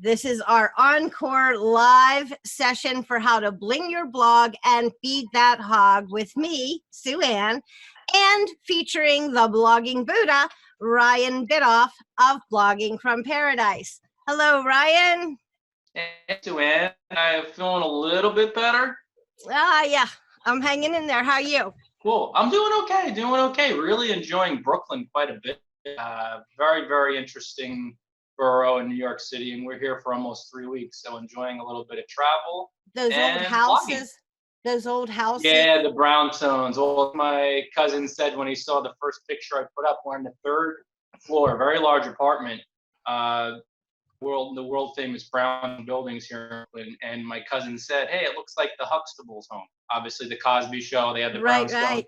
This is our encore live session for how to bling your blog and feed that hog with me, Sue Ann, and featuring the blogging Buddha, Ryan Biddulph of Blogging from Paradise. Hello, Ryan. Hey, Sue Ann. I'm feeling a little bit better. Yeah, I'm hanging in there. How are you? Cool. I'm doing okay. Really enjoying Brooklyn quite a bit. Very, very interesting borough in New York City, and we're here for almost 3 weeks, so enjoying a little bit of travel Those old and houses. blogging. Those old houses. Yeah, the brownstones. Well, my cousin said when he saw the first picture I put up, we're on the 3rd floor, very large apartment. The world famous brown buildings here, and my cousin said, "Hey, it looks like the Huxtables' home." Obviously, the Cosby Show. They had the brownstone and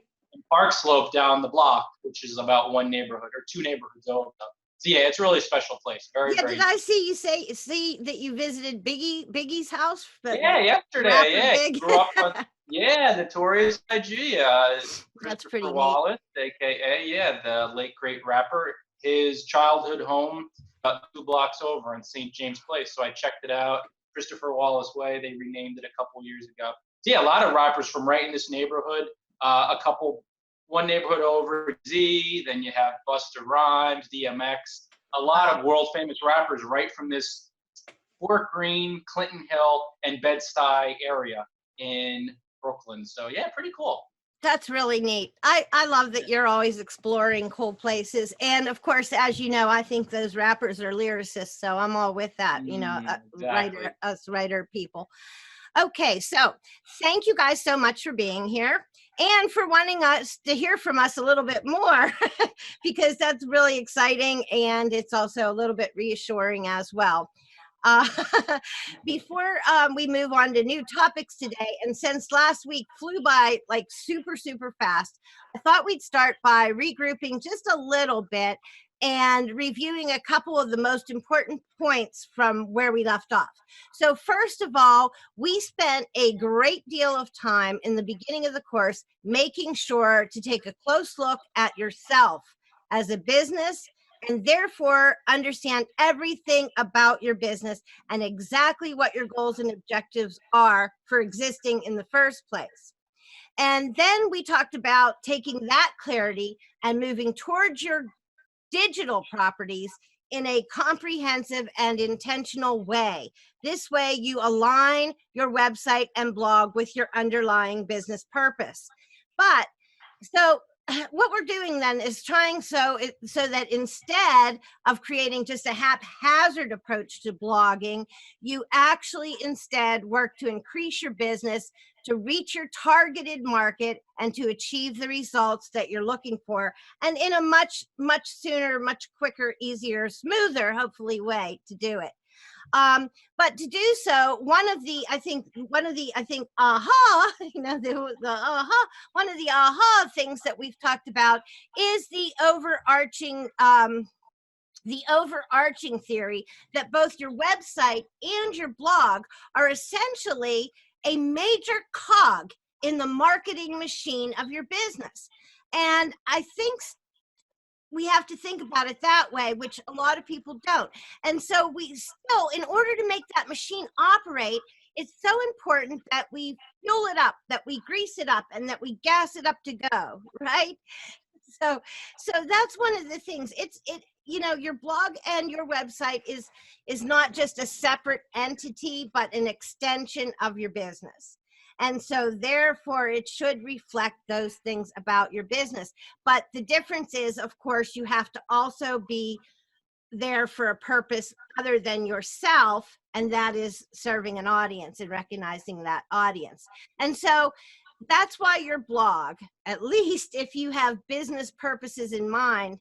Park Slope down the block, which is about one neighborhood or two neighborhoods over. So yeah, it's a really special place. Very. Did I see you see that you visited Biggie's house? Yeah, yesterday. Yeah, Big. grew up on. Yeah, Notorious IG. That's pretty neat. Wallace, aka the late great rapper. His childhood home, about 2 blocks over in St. James Place. So I checked it out. Christopher Wallace Way. They renamed it a couple years ago. So yeah, a lot of rappers from right in this neighborhood. One neighborhood over, Z. Then you have Busta Rhymes, DMX. A lot of world famous rappers right from this Fort Greene, Clinton Hill, and Bed-Stuy area in Brooklyn. So yeah, pretty cool. That's really neat. I love that you're always exploring cool places. And of course, as you know, I think those rappers are lyricists. So I'm all with that, Exactly. writer people. Okay, so thank you guys so much for being here and for wanting us to hear from us a little bit more because that's really exciting and it's also a little bit reassuring as well. Before we move on to new topics today, and since last week flew by like super fast, I thought we'd start by regrouping just a little bit and reviewing a couple of the most important points from where we left off. So first of all, we spent a great deal of time in the beginning of the course making sure to take a close look at yourself as a business and therefore understand everything about your business and exactly what your goals and objectives are for existing in the first place. And then we talked about taking that clarity and moving towards your digital properties in a comprehensive and intentional way. This way you align your website and blog with your underlying business purpose. But so what we're doing then is trying so that instead of creating just a haphazard approach to blogging, you actually instead work to increase your business, to reach your targeted market, and to achieve the results that you're looking for, and in a much sooner, much quicker, easier, smoother, hopefully, way to do it. But to do so, one of the aha, one of the aha things that we've talked about is the overarching theory that both your website and your blog are essentially a major cog in the marketing machine of your business. And I think we have to think about it that way, which a lot of people don't. And so we still, in order to make that machine operate, it's so important that we fuel it up, that we grease it up, and that we gas it up to go, right? So that's one of the things. Your blog and your website is not just a separate entity, but an extension of your business. And so therefore it should reflect those things about your business. But the difference is, of course, you have to also be there for a purpose other than yourself, and that is serving an audience and recognizing that audience. And so that's why your blog, at least if you have business purposes in mind,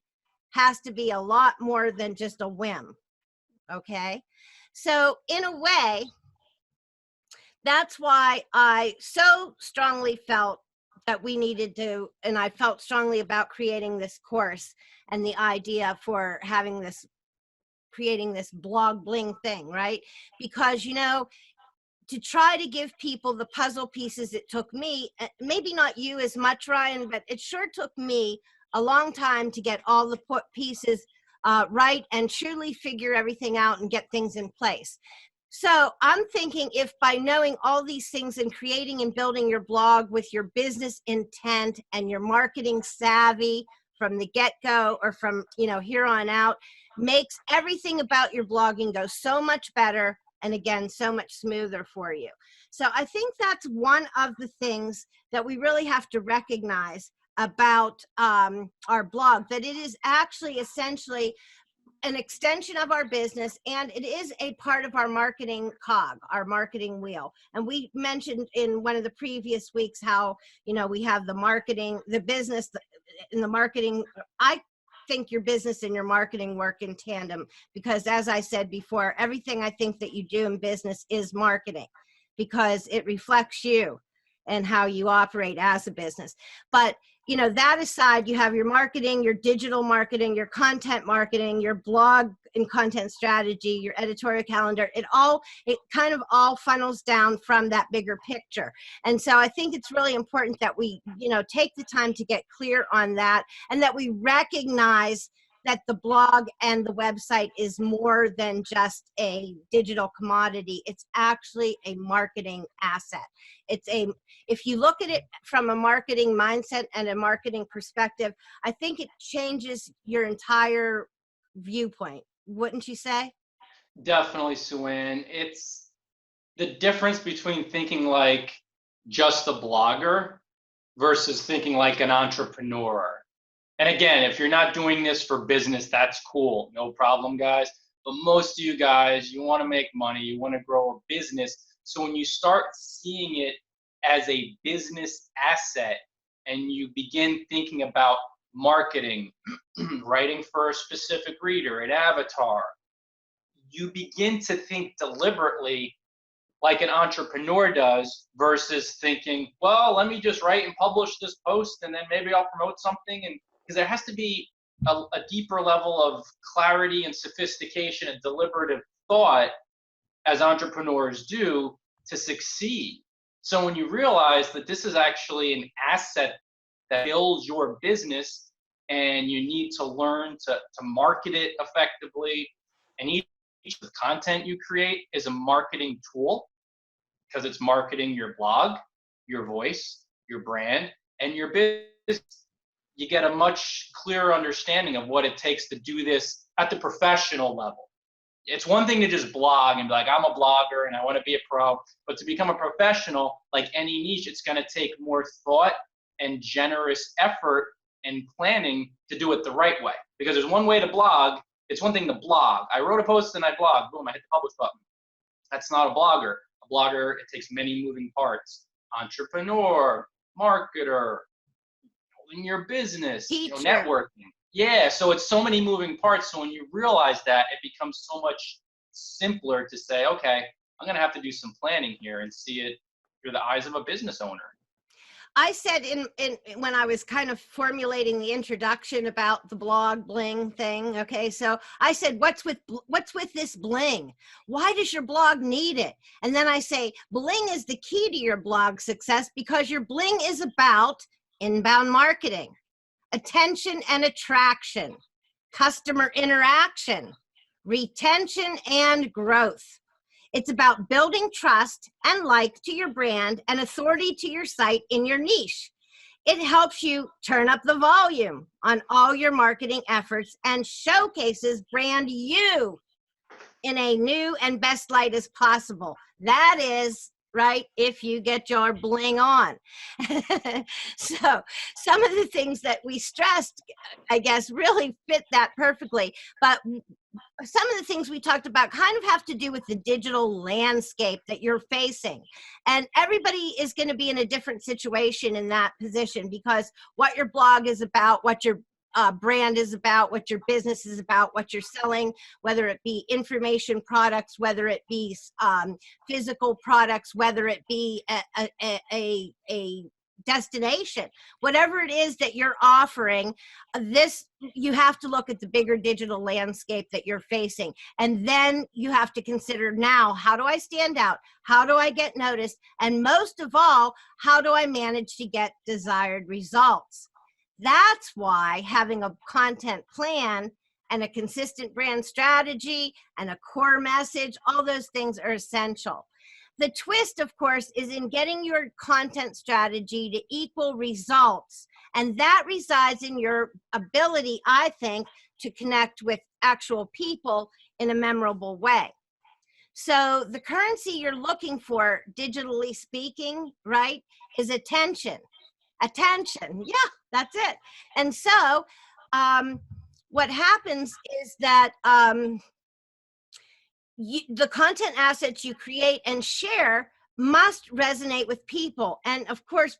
has to be a lot more than just a whim. Okay? So in a way, that's why I so strongly felt that we needed to, and I felt strongly about creating this course and the idea for creating this blog bling thing, right? Because, to try to give people the puzzle pieces it took me, maybe not you as much, Ryan, but it sure took me a long time to get all the pieces right and truly figure everything out and get things in place. So I'm thinking if by knowing all these things and creating and building your blog with your business intent and your marketing savvy from the get-go or from, here on out, makes everything about your blogging go so much better and again, so much smoother for you. So I think that's one of the things that we really have to recognize about our blog, that it is actually essentially an extension of our business, and it is a part of our marketing cog, our marketing wheel. And we mentioned in one of the previous weeks how, we have the marketing, the business, and the marketing. I think your business and your marketing work in tandem because, as I said before, everything I think that you do in business is marketing because it reflects you and how you operate as a business. But that aside, you have your marketing, your digital marketing, your content marketing, your blog and content strategy, your editorial calendar. It kind of all funnels down from that bigger picture. And so I think it's really important that we, take the time to get clear on that and that we recognize that the blog and the website is more than just a digital commodity. It's actually a marketing asset. If you look at it from a marketing mindset and a marketing perspective, I think it changes your entire viewpoint. Wouldn't you say? Definitely, Sue-Ann. It's the difference between thinking like just a blogger versus thinking like an entrepreneur. And again, if you're not doing this for business, that's cool. No problem, guys. But most of you guys, you want to make money. You want to grow a business. So when you start seeing it as a business asset and you begin thinking about marketing, writing for a specific reader, an avatar, you begin to think deliberately like an entrepreneur does versus thinking, well, let me just write and publish this post and then maybe I'll promote something. And because there has to be a deeper level of clarity and sophistication and deliberative thought as entrepreneurs do to succeed. So when you realize that this is actually an asset that builds your business and you need to learn to market it effectively, and each of the content you create is a marketing tool because it's marketing your blog, your voice, your brand, and your business. You get a much clearer understanding of what it takes to do this at the professional level. It's one thing to just blog and be like, I'm a blogger and I want to be a pro, but to become a professional, like any niche, it's going to take more thought and generous effort and planning to do it the right way. Because there's one way to blog. It's one thing to blog. I wrote a post and I blogged. Boom, I hit the publish button. That's not a blogger. A blogger, it takes many moving parts. Entrepreneur, marketer, building your business, networking. Yeah, so it's so many moving parts. So when you realize that, it becomes so much simpler to say, okay, I'm going to have to do some planning here and see it through the eyes of a business owner. I said when I was kind of formulating the introduction about the blog Bling thing, okay, so I said, what's with this Bling? Why does your blog need it? And then I say, Bling is the key to your blog success because your Bling is about inbound marketing, attention and attraction, customer interaction, retention and growth. It's about building trust and like to your brand and authority to your site in your niche. It helps you turn up the volume on all your marketing efforts and showcases brand you in a new and best light as possible. That is, right, if you get your Bling on. So some of the things that we stressed, I guess, really fit that perfectly. But some of the things we talked about kind of have to do with the digital landscape that you're facing. And everybody is going to be in a different situation in that position because what your blog is about, what your brand is about, what your business is about, what you're selling, whether it be information products, whether it be physical products, whether it be a destination, whatever it is that you're offering, you have to look at the bigger digital landscape that you're facing. And then you have to consider, now, how do I stand out? How do I get noticed? And most of all, how do I manage to get desired results? That's why having a content plan and a consistent brand strategy and a core message. All those things are essential. The twist, of course, is in getting your content strategy to equal results. And that resides in your ability, I think, to connect with actual people in a memorable way. So the currency you're looking for, digitally speaking, right, is attention. Attention. Yeah, that's it. And so what happens is that the content assets you create and share must resonate with people. And of course,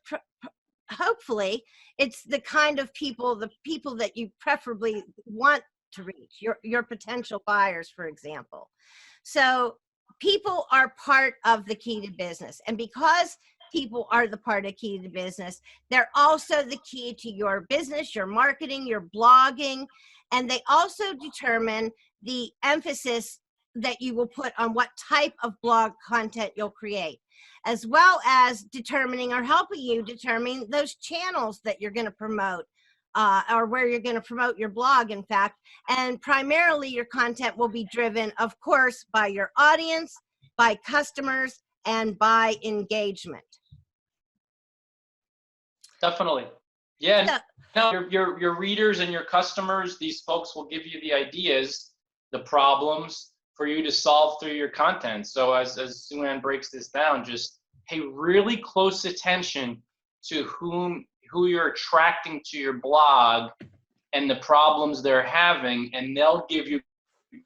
hopefully, it's the kind of people, the people that you preferably want to reach, your potential buyers, for example. So people are part of the key to business. And because people are the part of key to business, they're also the key to your business, your marketing, your blogging, and they also determine the emphasis that you will put on what type of blog content you'll create, as well as determining or helping you determine those channels that you're going to promote, or where you're going to promote your blog, in fact. And primarily your content will be driven, of course, by your audience, by customers, and by engagement. Definitely. Yeah. No, your readers and your customers, these folks will give you the ideas, the problems for you to solve through your content. So as Sue Ann breaks this down, just pay really close attention to who you're attracting to your blog and the problems they're having, and they'll give you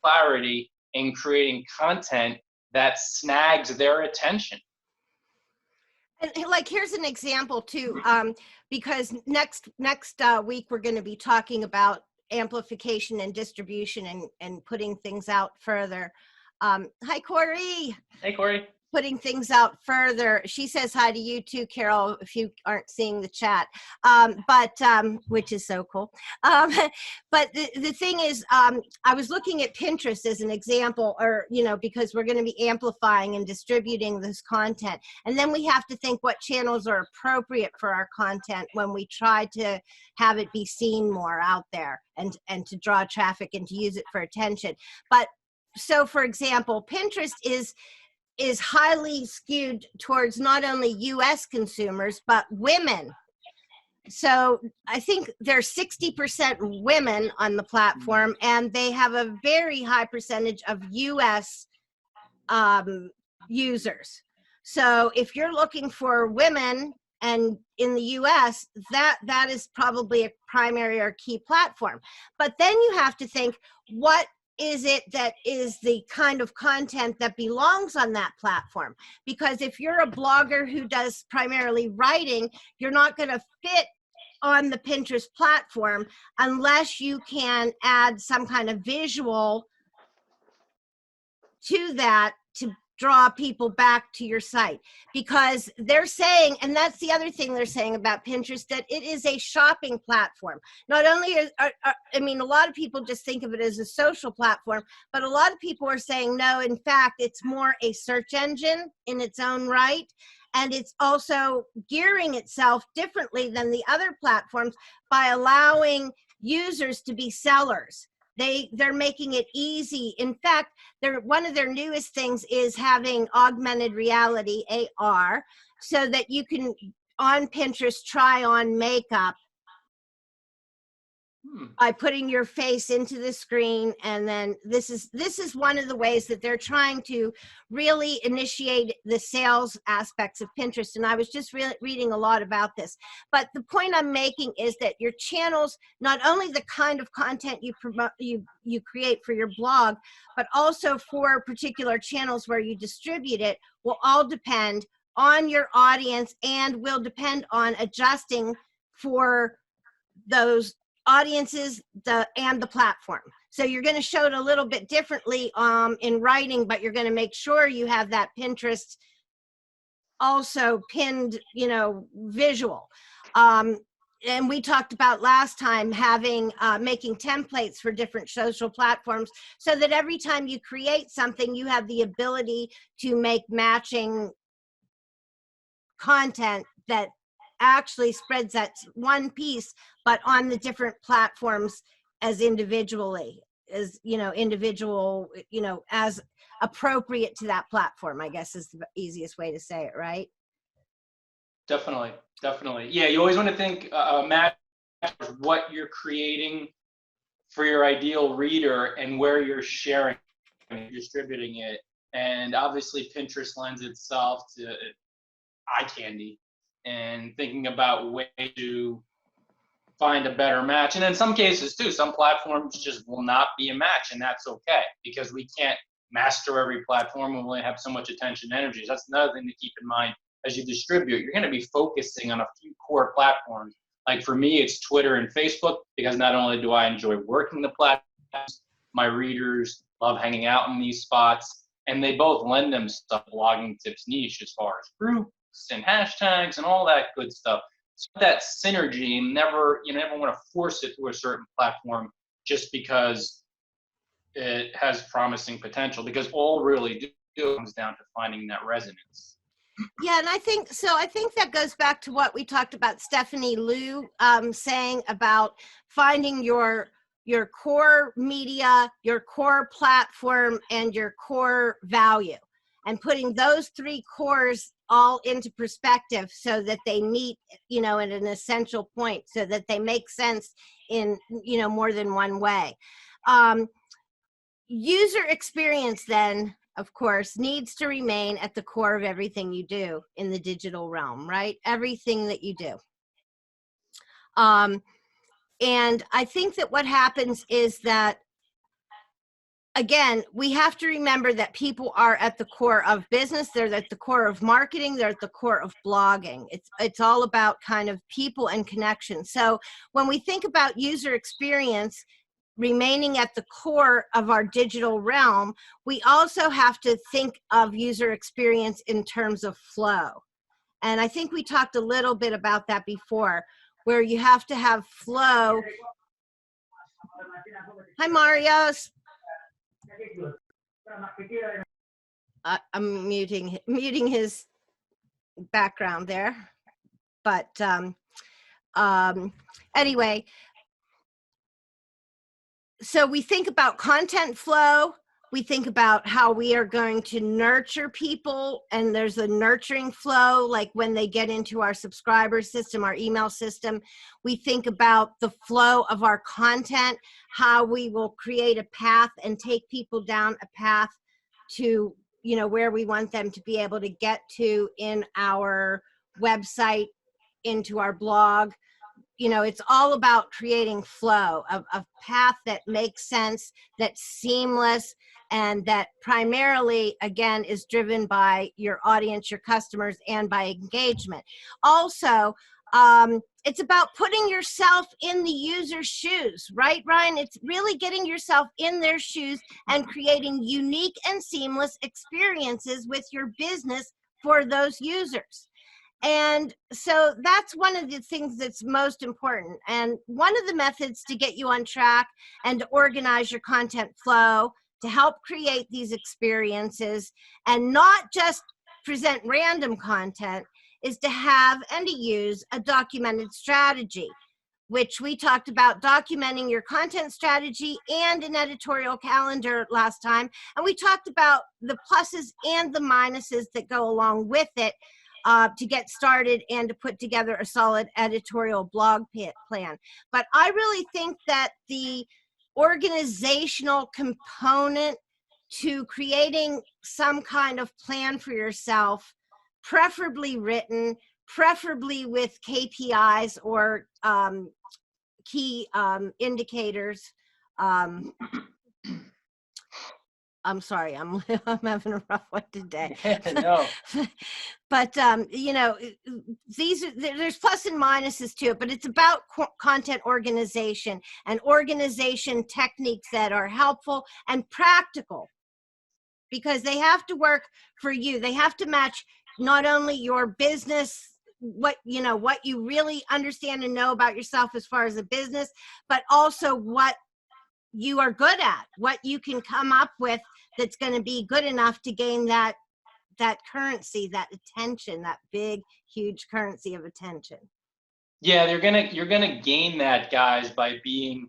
clarity in creating content that snags their attention. And like, here's an example too, because next week we're going to be talking about amplification and distribution and putting things out further. Hi, Corey. Hey, Corey. Putting things out further. She says hi to you too, Carol, if you aren't seeing the chat, which is so cool. But the thing is, I was looking at Pinterest as an example, or, because we're going to be amplifying and distributing this content. And then we have to think what channels are appropriate for our content when we try to have it be seen more out there and to draw traffic and to use it for attention. But so, for example, Pinterest is highly skewed towards not only US consumers, but women. So I think there's 60% women on the platform, and they have a very high percentage of US users. So if you're looking for women and in the US, that is probably a primary or key platform. But then you have to think, what is it that is the kind of content that belongs on that platform? Because if you're a blogger who does primarily writing, you're not going to fit on the Pinterest platform unless you can add some kind of visual to that to draw people back to your site. Because they're saying, and that's the other thing they're saying about Pinterest, that it is a shopping platform. Not only I mean, a lot of people just think of it as a social platform, but a lot of people are saying, no, in fact, it's more a search engine in its own right. And it's also gearing itself differently than the other platforms by allowing users to be sellers. They're making it easy. In fact, one of their newest things is having augmented reality, AR, so that you can, on Pinterest, try on makeup by putting your face into the screen. And then this is one of the ways that they're trying to really initiate the sales aspects of Pinterest. And I was just reading a lot about this. But the point I'm making is that your channels, not only the kind of content you promote, you create for your blog, but also for particular channels where you distribute it, will all depend on your audience and will depend on adjusting for those audiences and the platform. So you're going to show it a little bit differently in writing, but you're going to make sure you have that Pinterest also pinned, visual. And we talked about last time having making templates for different social platforms, so that every time you create something, you have the ability to make matching content that actually spreads that one piece, but on the different platforms as individually. individual, as appropriate to that platform, I guess is the easiest way to say it, right? Definitely. Yeah, you always want to think match what you're creating for your ideal reader and where you're sharing and distributing it. And obviously Pinterest lends itself to eye candy and thinking about ways to find a better match. And in some cases too, some platforms just will not be a match, and that's okay, because we can't master every platform. We only have so much attention and energy. That's another thing to keep in mind as you distribute. You're going to be focusing on a few core platforms. Like for me, it's Twitter and Facebook, because not only do I enjoy working the platforms, my readers love hanging out in these spots, and they both lend themselves to blogging tips niche as far as groups and hashtags and all that good stuff. So that synergy, you never want to force it to a certain platform just because it has promising potential, because all really comes down to finding that resonance. Yeah, and I think that goes back to what we talked about, Stephanie Liu saying about finding your core media, your core platform, and your core value, and putting those three cores all into perspective so that they meet, at an essential point, so that they make sense in, more than one way. User experience then, of course, needs to remain at the core of everything you do in the digital realm, right? Everything that you do. And I think that what happens is that, again, we have to remember that people are at the core of business. They're at the core of marketing. They're at the core of blogging. It's all about kind of people and connection. So when we think about user experience remaining at the core of our digital realm, we also have to think of user experience in terms of flow. And I think we talked a little bit about that before, where you have to have flow. Hi, Marios. I'm muting his background there. But anyway, so we think about content flow. We think about how we are going to nurture people, and there's a nurturing flow, like when they get into our subscriber system, our email system. We think about the flow of our content, how we will create a path and take people down a path to, where we want them to be able to get to in our website, into our blog. It's all about creating flow, of a path that makes sense, that's seamless, and that primarily, again, is driven by your audience, your customers, and by engagement. Also, it's about putting yourself in the user's shoes, right, Ryan? It's really getting yourself in their shoes and creating unique and seamless experiences with your business for those users. And so that's one of the things that's most important. And one of the methods to get you on track and to organize your content flow, to help create these experiences and not just present random content, is to have and to use a documented strategy, which we talked about documenting your content strategy and an editorial calendar last time. And we talked about the pluses and the minuses that go along with it, to get started and to put together a solid editorial blog plan. But I really think that the organizational component to creating some kind of plan for yourself, preferably written, preferably with KPIs or key indicators. I'm sorry, I'm having a rough one today. No. But there's plus and minuses to it, but it's about content organization and organization techniques that are helpful and practical, because they have to work for you. They have to match not only your business, what you really understand and know about yourself as far as a business, but also what you are good at, what you can come up with that's going to be good enough to gain that currency, that attention, that big, huge currency of attention. Yeah, you're gonna gain that, guys, by being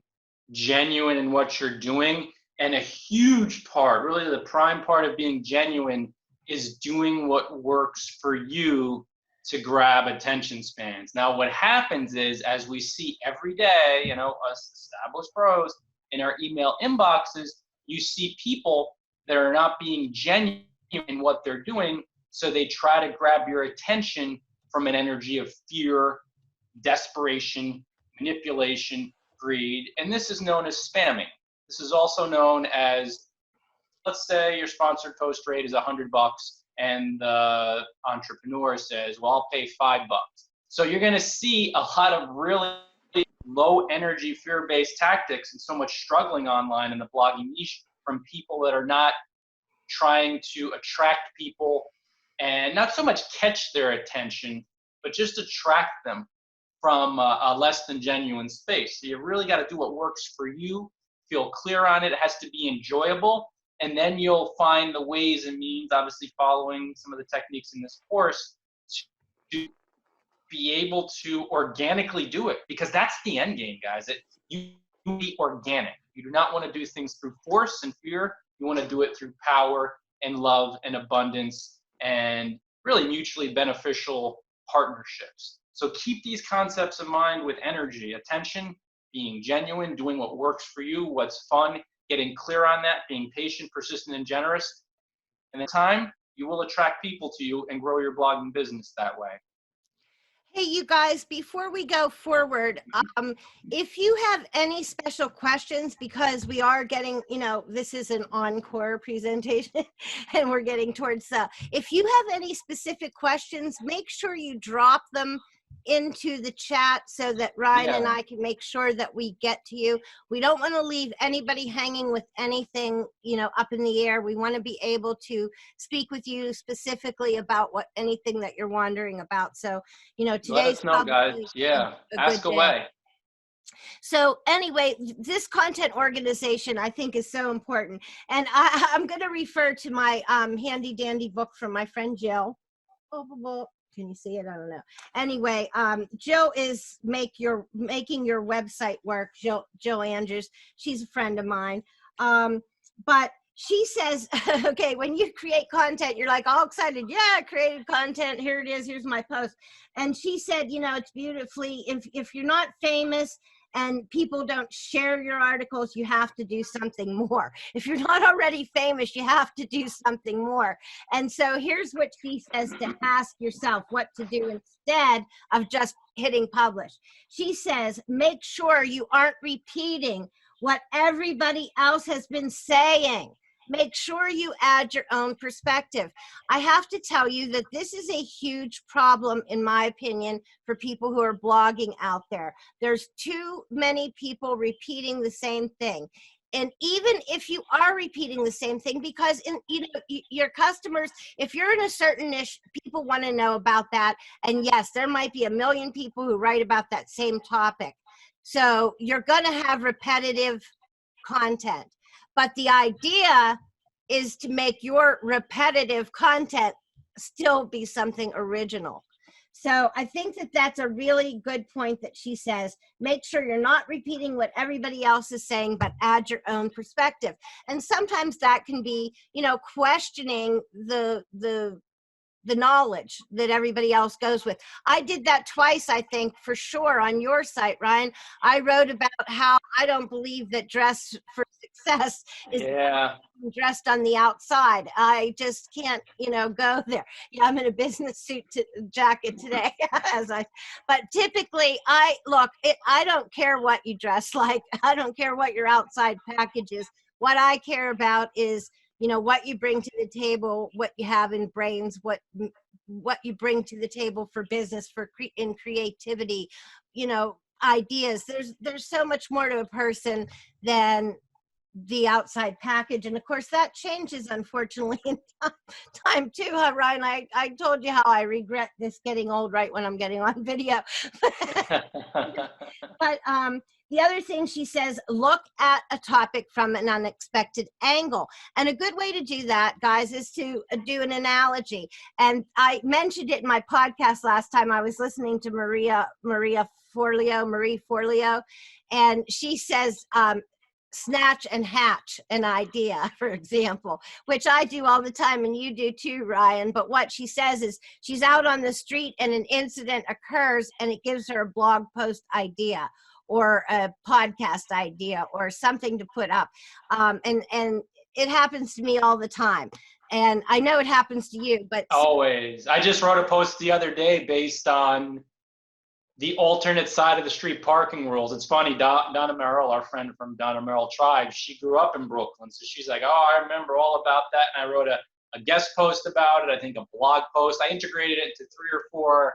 genuine in what you're doing. And a huge part, really the prime part of being genuine, is doing what works for you to grab attention spans. Now, what happens is, as we see every day, you know, us established pros in our email inboxes, you see people that are not being genuine in what they're doing. So they try to grab your attention from an energy of fear, desperation, manipulation, greed, and this is known as spamming. This is also known as, let's say your sponsored post rate is $100 and the entrepreneur says, well, I'll pay $5. So you're going to see a lot of really low energy fear-based tactics and so much struggling online in the blogging niche from people that are not trying to attract people and not so much catch their attention, but just attract them from a less than genuine space. So you really got to do what works for you, feel clear on it. It has to be enjoyable. And then you'll find the ways and means, obviously following some of the techniques in this course, to be able to organically do it, because that's the end game, guys. You be organic. You do not want to do things through force and fear. You want to do it through power and love and abundance and really mutually beneficial partnerships. So keep these concepts in mind with energy, attention, being genuine, doing what works for you, what's fun, getting clear on that, being patient, persistent, and generous. And in time, you will attract people to you and grow your blogging business that way. Hey, you guys, before we go forward, if you have any special questions, because we are getting, you know, this is an encore presentation and we're getting towards, if you have any specific questions, make sure you drop them into the chat so that Ryan and I can make sure that we get to you. We don't want to leave anybody hanging with anything, you know, up in the air. We want to be able to speak with you specifically about anything that you're wondering about. So, you know, today's let us know, guys. Yeah, ask away. So anyway, this content organization I think is so important. And I'm going to refer to my handy dandy book from my friend Jill. Can you see it? I don't know. Anyway, Jill is making your website work. Jill Andrews. She's a friend of mine. But she says, okay, when you create content, you're like all excited. Yeah, I created content. Here it is. Here's my post. And she said, you know, it's beautifully, if you're not famous and people don't share your articles, you have to do something more. If you're not already famous, you have to do something more. And so here's what she says to ask yourself what to do instead of just hitting publish. She says, make sure you aren't repeating what everybody else has been saying. Make sure you add your own perspective. I have to tell you that this is a huge problem, in my opinion, for people who are blogging out there. There's too many people repeating the same thing. And even if you are repeating the same thing, because your customers, if you're in a certain niche, people want to know about that. And yes, there might be 1 million people who write about that same topic. So you're going to have repetitive content. But the idea is to make your repetitive content still be something original. So I think that that's a really good point that she says, make sure you're not repeating what everybody else is saying, but add your own perspective. And sometimes that can be, you know, questioning the knowledge that everybody else goes with. I did that twice, I think, for sure, on your site, Ryan. I wrote about how I don't believe that dress for success is dressed on the outside. I just can't, you know, go there. Yeah, I'm in a business suit jacket today, but typically I don't care what you dress like. I don't care what your outside package is. What I care about is, you know, what you bring to the table, what you have in brains, what you bring to the table for business, in creativity, you know, ideas. There's so much more to a person than the outside package. And of course that changes, unfortunately, in time too, huh, Ryan? I told you how I regret this getting old right when I'm getting on video. But the other thing she says, look at a topic from an unexpected angle. And a good way to do that, guys, is to do an analogy. And I mentioned it in my podcast last time. I was listening to Marie Forleo, and she says, snatch and hatch an idea, for example, which I do all the time and you do too, Ryan. But what she says is she's out on the street and an incident occurs and it gives her a blog post idea or a podcast idea or something to put up. And it happens to me all the time. And I know it happens to you, but always. I just wrote a post the other day based on the alternate side of the street parking rules. It's funny, Donna Merrill, our friend from Donna Merrill Tribe, she grew up in Brooklyn. So she's like, oh, I remember all about that. And I wrote a guest post about it, I think a blog post. I integrated it into 3 or 4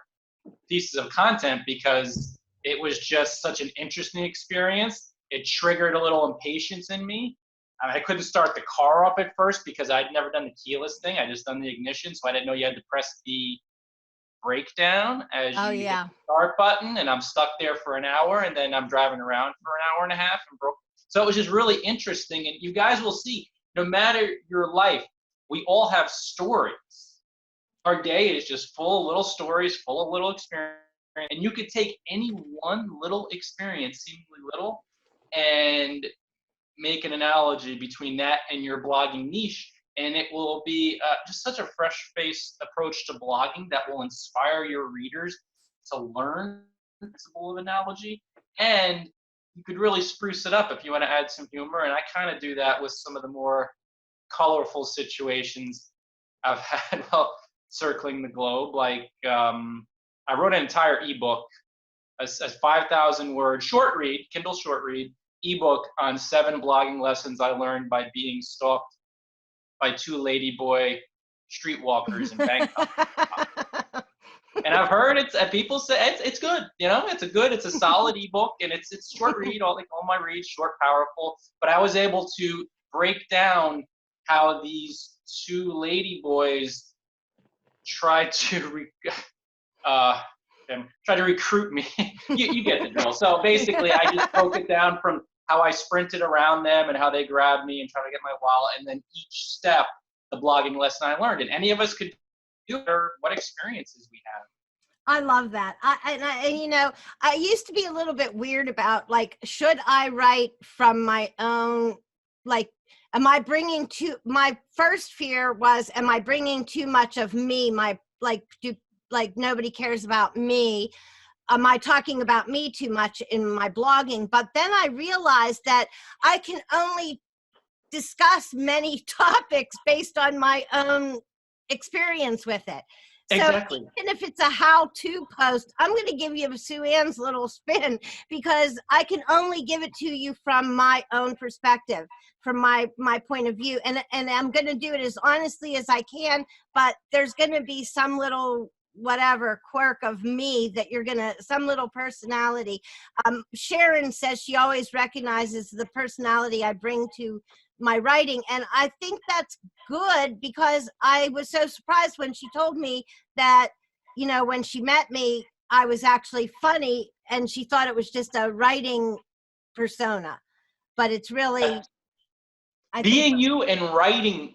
pieces of content because it was just such an interesting experience. It triggered a little impatience in me. I couldn't start the car up at first because I'd never done the keyless thing. I just done the ignition. So I didn't know you had to press the breakdown as you hit the start button, and I'm stuck there for an hour, and then I'm driving around for an hour and a half and broke. So it was just really interesting, and you guys will see, no matter your life, we all have stories. Our day is just full of little stories, full of little experience, and you could take any one little experience, seemingly little, and make an analogy between that and your blogging niche. And it will be just such a fresh-faced approach to blogging that will inspire your readers to learn the principle of analogy. And you could really spruce it up if you want to add some humor. And I kind of do that with some of the more colorful situations I've had while circling the globe. Like I wrote an entire ebook, a 5,000-word short read, Kindle short read, ebook on 7 blogging lessons I learned by being stalked by 2 ladyboy streetwalkers in Bangkok. And I've heard people say it's good, it's a solid ebook, and it's short read, all my reads, short, powerful. But I was able to break down how these 2 ladyboys tried to recruit me. you get the drill. So basically, I just broke it down from how I sprinted around them and how they grabbed me and tried to get my wallet, and then each step, the blogging lesson I learned. And any of us could do it, or what experiences we have. I love that. I used to be a little bit weird about, like, should I write from my own, like, my first fear was, am I bringing too much of me? Nobody cares about me. Am I talking about me too much in my blogging? But then I realized that I can only discuss many topics based on my own experience with it. Exactly. So even if it's a how-to post, I'm going to give you Sue Ann's little spin because I can only give it to you from my own perspective, from my point of view. And I'm going to do it as honestly as I can, but there's going to be some little whatever quirk of me that some little personality. Sharon says she always recognizes the personality I bring to my writing, and I think that's good because I was so surprised when she told me that, when she met me, I was actually funny, and she thought it was just a writing persona, but it's really being you and writing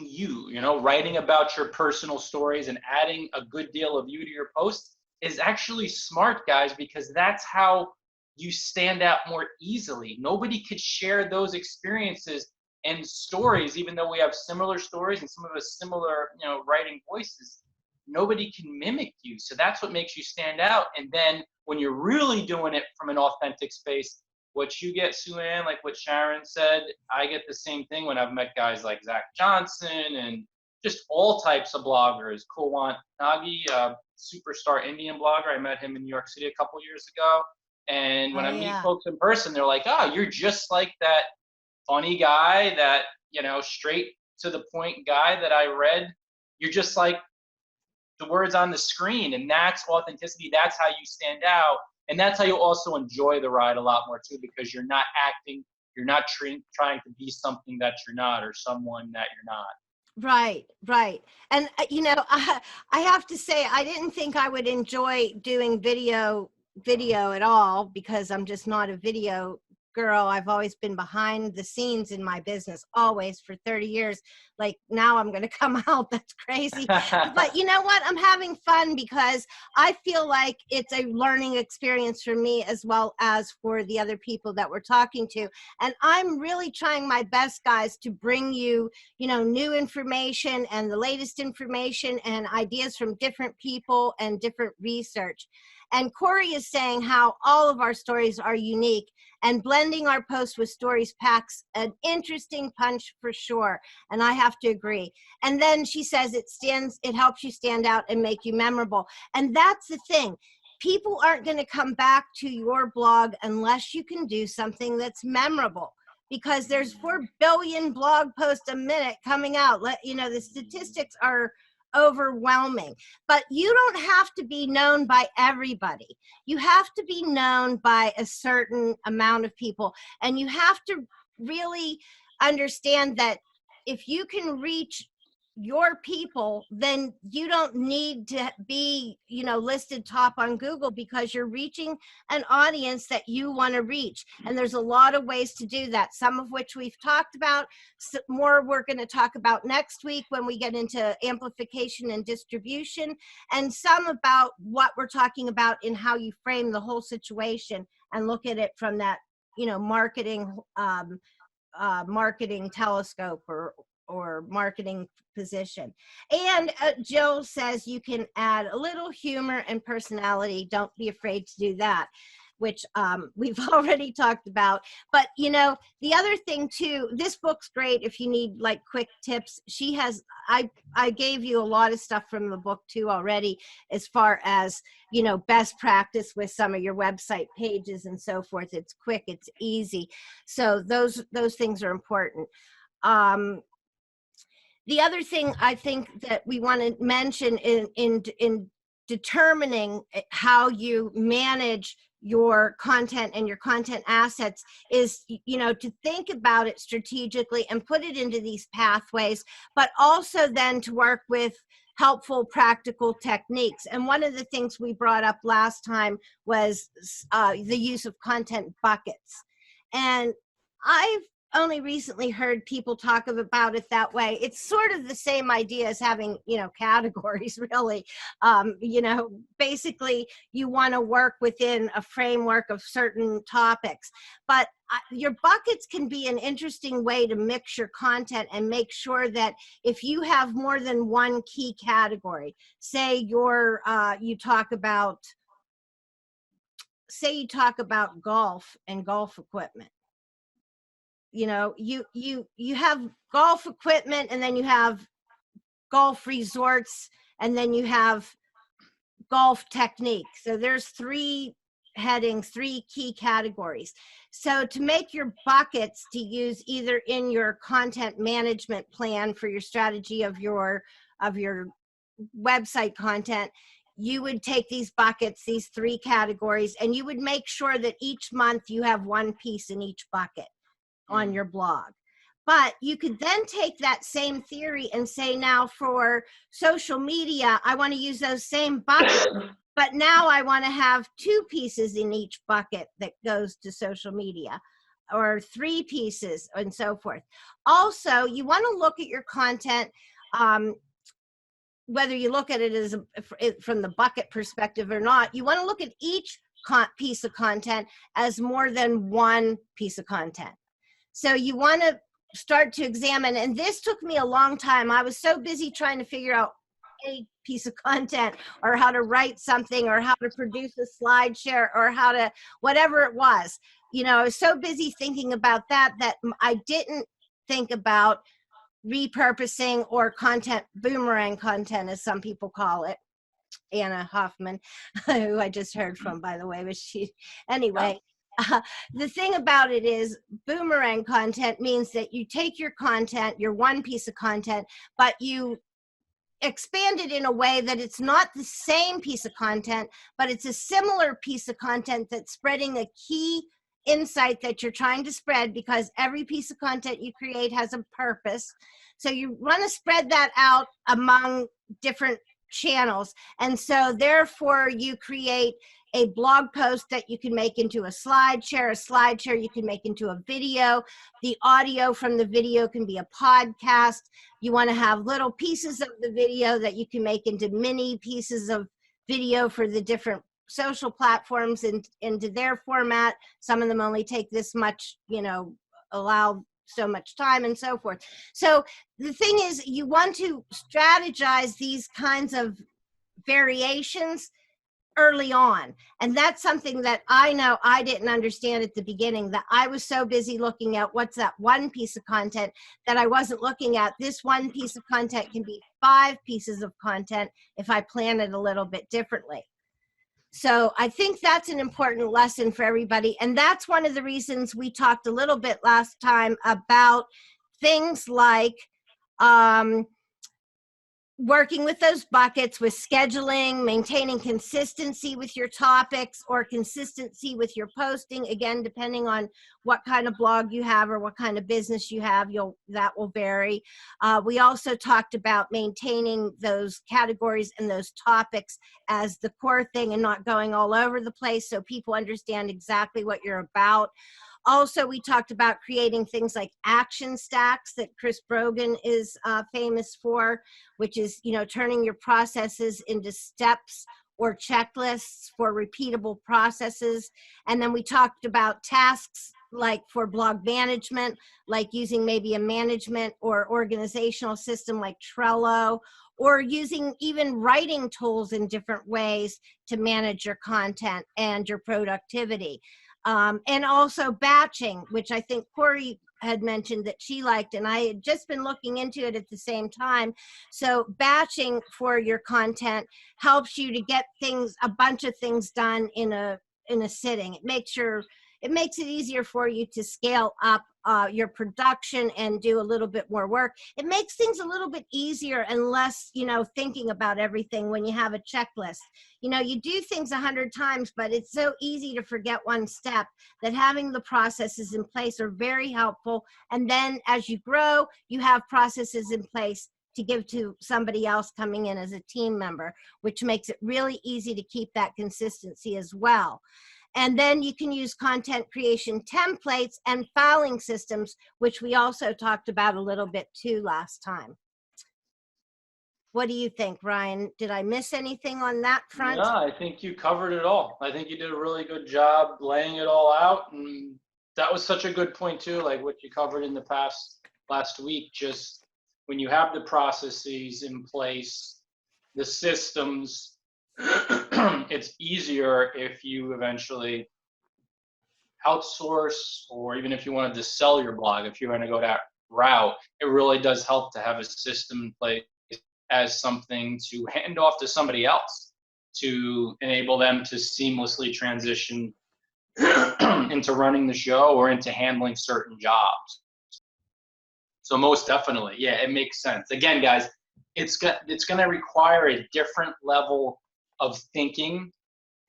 you, writing about your personal stories and adding a good deal of you to your posts is actually smart, guys, because that's how you stand out more easily. Nobody could share those experiences and stories, even though we have similar stories and some of us similar, writing voices. Nobody can mimic you. So that's what makes you stand out. And then when you're really doing it from an authentic space, what you get, Sue Ann, like what Sharon said, I get the same thing when I've met guys like Zach Johnson and just all types of bloggers. Kulwant Nagi, superstar Indian blogger. I met him in New York City a couple years ago. And when I meet folks in person, they're like, oh, you're just like that funny guy, that, straight to the point guy that I read. You're just like the words on the screen. And that's authenticity. That's how you stand out. And that's how you also enjoy the ride a lot more too, because you're not acting, you're not trying to be something that you're not or someone that you're not. Right. And, I have to say, I didn't think I would enjoy doing video at all because I'm just not a video girl. I've always been behind the scenes in my business, always, for 30 years. Like, now I'm going to come out. That's crazy. But you know what? I'm having fun because I feel like it's a learning experience for me as well as for the other people that we're talking to. And I'm really trying my best, guys, to bring you, you know, new information and the latest information and ideas from different people and different research. And Corey is saying how all of our stories are unique, and blending our posts with stories packs an interesting punch for sure. And I have to agree. And then she says it helps you stand out and make you memorable. And that's the thing. People aren't going to come back to your blog unless you can do something that's memorable, because there's 4 billion blog posts a minute coming out. You know, the statistics are overwhelming. But you don't have to be known by everybody. You have to be known by a certain amount of people, and you have to really understand that if you can reach your people, then you don't need to be, you know, listed top on Google, because you're reaching an audience that you want to reach. And there's a lot of ways to do that, some of which we've talked about. More we're going to talk about next week when we get into amplification and distribution, and some about what we're talking about in how you frame the whole situation and look at it from that, you know, marketing telescope or marketing position. And Jill says you can add a little humor and personality. Don't be afraid to do that, which we've already talked about. But, you know, the other thing too, this book's great if you need like quick tips. She has, I gave you a lot of stuff from the book too already, as far as, you know, best practice with some of your website pages and so forth. It's quick, it's easy. So those things are important. The other thing I think that we want to mention in determining how you manage your content and your content assets is, you know, to think about it strategically and put it into these pathways, but also then to work with helpful practical techniques. And one of the things we brought up last time was the use of content buckets. And I've only recently heard people talk about it that way. It's sort of the same idea as having, you know, categories, really. You know, basically you want to work within a framework of certain topics, but your buckets can be an interesting way to mix your content and make sure that if you have more than one key category, say you talk about golf and golf equipment. You know, you have golf equipment, and then you have golf resorts, and then you have golf technique. So there's 3 headings, 3 key categories. So to make your buckets to use either in your content management plan for your strategy of your website content, you would take these buckets, these 3 categories, and you would make sure that each month you have one piece in each bucket on your blog. But you could then take that same theory and say, now for social media, I want to use those same buckets, but now I want to have 2 pieces in each bucket that goes to social media, or 3 pieces, and so forth. Also, you want to look at your content, whether you look at it as from the bucket perspective or not, you want to look at each piece of content as more than one piece of content. So you want to start to examine, and this took me a long time. I was so busy trying to figure out a piece of content, or how to write something, or how to produce a slide share, or how to, whatever it was. You know, I was so busy thinking about that I didn't think about repurposing, or content, boomerang content, as some people call it. Anna Hoffman, who I just heard from, by the way, but anyway. The thing about it is, boomerang content means that you take your content, your one piece of content, but you expand it in a way that it's not the same piece of content, but it's a similar piece of content that's spreading a key insight that you're trying to spread, because every piece of content you create has a purpose. So you want to spread that out among different channels. And so therefore you create a blog post that you can make into a slideshare you can make into a video. The audio from the video can be a podcast. You want to have little pieces of the video that you can make into mini pieces of video for the different social platforms and into their format. Some of them only take this much, allow so much time and so forth. So the thing is, you want to strategize these kinds of variations early on. And that's something that I know I didn't understand at the beginning, that I was so busy looking at what's that one piece of content that I wasn't looking at this one piece of content can be 5 pieces of content if I plan it a little bit differently. So I think that's an important lesson for everybody. And that's one of the reasons we talked a little bit last time about things like working with those buckets, with scheduling, maintaining consistency with your topics or consistency with your posting. Again, depending on what kind of blog you have or what kind of business you have, that will vary. We also talked about maintaining those categories and those topics as the core thing and not going all over the place so people understand exactly what you're about. Also, we talked about creating things like action stacks that Chris Brogan is famous for, which is, turning your processes into steps or checklists for repeatable processes. And then we talked about tasks like for blog management, like using maybe a management or organizational system like Trello, or using even writing tools in different ways to manage your content and your productivity. And also batching, which I think Corey had mentioned that she liked, and I had just been looking into it at the same time. So batching for your content helps you to get a bunch of things done in a sitting. It makes it easier for you to scale up your production and do a little bit more work. It makes things a little bit easier and less, thinking about everything when you have a checklist. You do things 100 times, but it's so easy to forget one step that having the processes in place are very helpful. And then as you grow, you have processes in place to give to somebody else coming in as a team member, which makes it really easy to keep that consistency as well. And then you can use content creation templates and filing systems, which we also talked about a little bit too last time. What do you think, Ryan? Did I miss anything on that front? No, I think you covered it all. I think you did a really good job laying it all out. And that was such a good point too, like what you covered in the last week, just when you have the processes in place, the systems, it's easier if you eventually outsource, or even if you wanted to sell your blog, if you're going to go that route, it really does help to have a system in place as something to hand off to somebody else to enable them to seamlessly transition into running the show or into handling certain jobs. So most definitely, yeah, it makes sense. Again, guys, it's going to require a different level of thinking,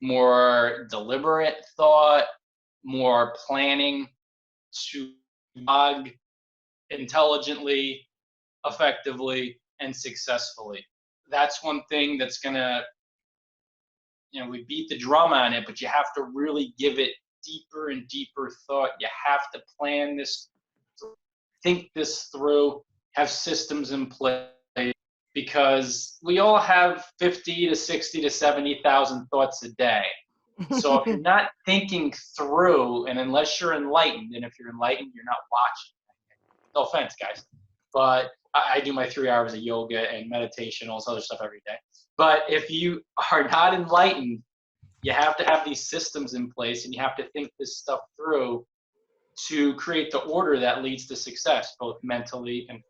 more deliberate thought, more planning to blog intelligently, effectively, and successfully. That's one thing that's gonna, we beat the drum on it, but you have to really give it deeper and deeper thought. You have to plan this, think this through, have systems in place, because we all have 50 to 60 to 70,000 thoughts a day. So if you're not thinking through, and unless you're enlightened, and if you're enlightened, you're not watching. No offense, guys, but I do my 3 hours of yoga and meditation, all this other stuff every day. But if you are not enlightened, you have to have these systems in place, and you have to think this stuff through to create the order that leads to success, both mentally and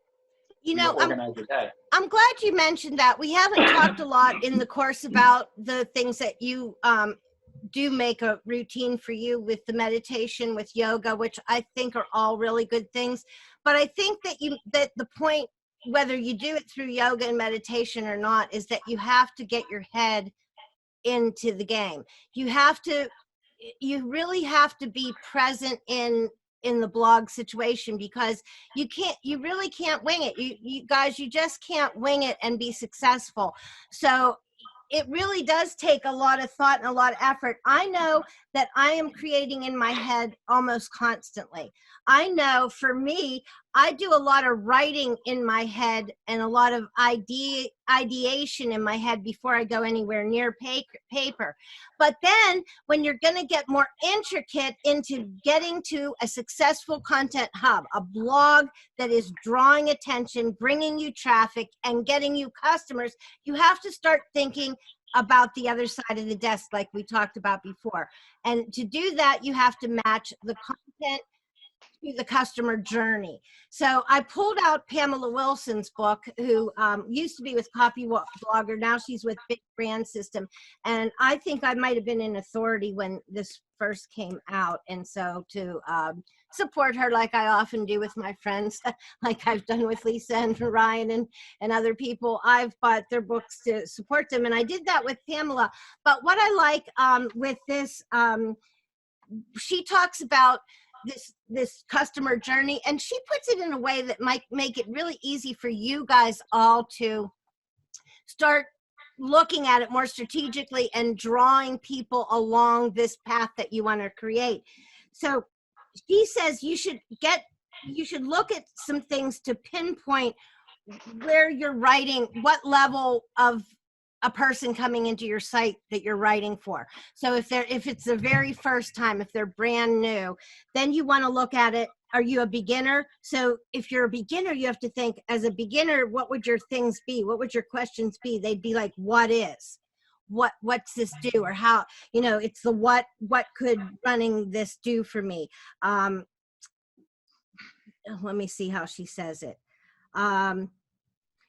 organize your day. I'm glad you mentioned that. We haven't talked a lot in the course about the things that you do make a routine for you with the meditation, with yoga, which I think are all really good things. But I think that the point, whether you do it through yoga and meditation or not, is that you have to get your head into the game. You really have to be present in the blog situation, because you really can't wing it. You guys, you just can't wing it and be successful. So it really does take a lot of thought and a lot of effort. I know that I am creating in my head almost constantly. I know for me, I do a lot of writing in my head and a lot of ideation in my head before I go anywhere near paper. But then when you're going to get more intricate into getting to a successful content hub, a blog that is drawing attention, bringing you traffic, and getting you customers, you have to start thinking about the other side of the desk like we talked about before. And to do that, you have to match the content to the customer journey. So I pulled out Pamela Wilson's book, who used to be with Copy Blogger. Now she's with Big Brand System. And I think I might have been in authority when this first came out. And so to support her like I often do with my friends, like I've done with Lisa and Ryan and other people, I've bought their books to support them. And I did that with Pamela. But what I like with this, she talks about this customer journey, and she puts it in a way that might make it really easy for you guys all to start looking at it more strategically and drawing people along this path that you want to create. So she says you should look at some things to pinpoint where you're writing, what level of a person coming into your site that you're writing for. So if it's the very first time, if they're brand new, then you want to look at it. Are you a beginner? So if you're a beginner, you have to think, as a beginner, what would your things be? What would your questions be? They'd be like, what is? What's this do? Or how, it's the what could running this do for me? Let me see how she says it.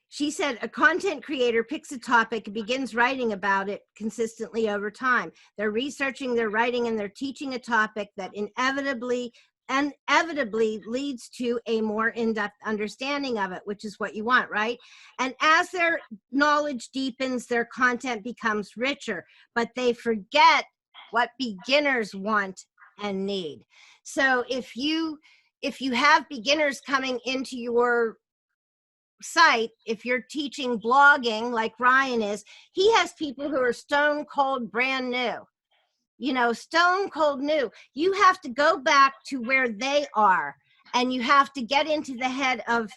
She said a content creator picks a topic and begins writing about it consistently over time. They're researching, they're writing, and they're teaching a topic that inevitably leads to a more in-depth understanding of it, which is what you want, right? And as their knowledge deepens, their content becomes richer, but they forget what beginners want and need. So if you have beginners coming into your site, if you're teaching blogging like Ryan is, he has people who are stone cold brand new, stone cold new. You have to go back to where they are, and you have to get into the head of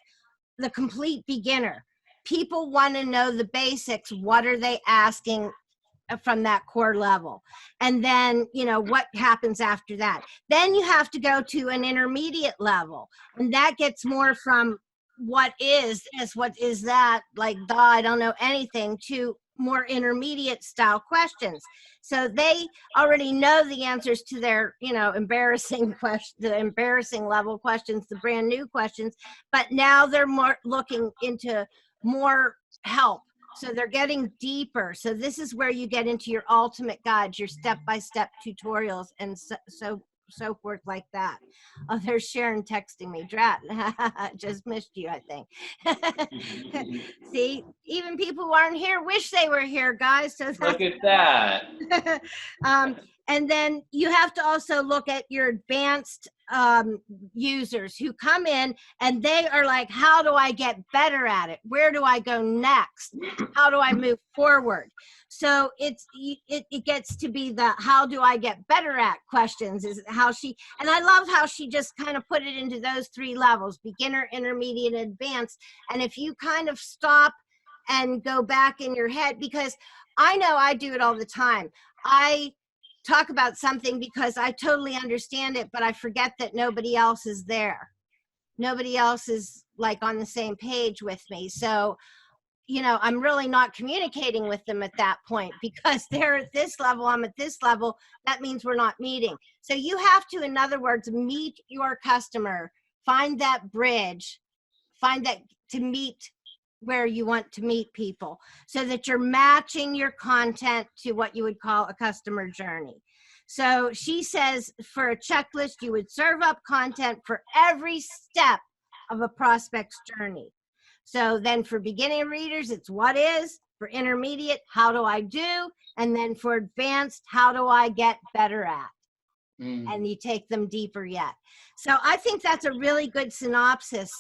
the complete beginner. People want to know the basics. What are they asking from that core level? And then, what happens after that? Then you have to go to an intermediate level, and that gets more from what is this, what is that, like, I don't know anything, to more intermediate style questions. So they already know the answers to their, embarrassing questions, the embarrassing level questions, the brand new questions, but now they're more looking into more help. So they're getting deeper. So this is where you get into your ultimate guides, your step-by-step tutorials, and so forth like that. Oh, there's Sharon texting me. Drat, just missed you, I think. See, even people who aren't here wish they were here, guys. So look at that. And then you have to also look at your advanced users who come in and they are like, how do I get better at it? Where do I go next? How do I move forward? So it gets to be the how do I get better at questions is how she, and I love how she just kind of put it into those three levels: beginner, intermediate, advanced. And if you kind of stop and go back in your head, because I know I do it all the time. I talk about something because I totally understand it, but I forget that nobody else is there. Nobody else is like on the same page with me. So, I'm really not communicating with them at that point because they're at this level, I'm at this level. That means we're not meeting. So you have to, in other words, meet your customer, find that bridge, find that to meet where you want to meet people so that you're matching your content to what you would call a customer journey. So she says for a checklist, you would serve up content for every step of a prospect's journey. So then for beginning readers, it's what is. For intermediate, how do I do? And then for advanced, how do I get better at? and you take them deeper yet. So I think that's a really good synopsis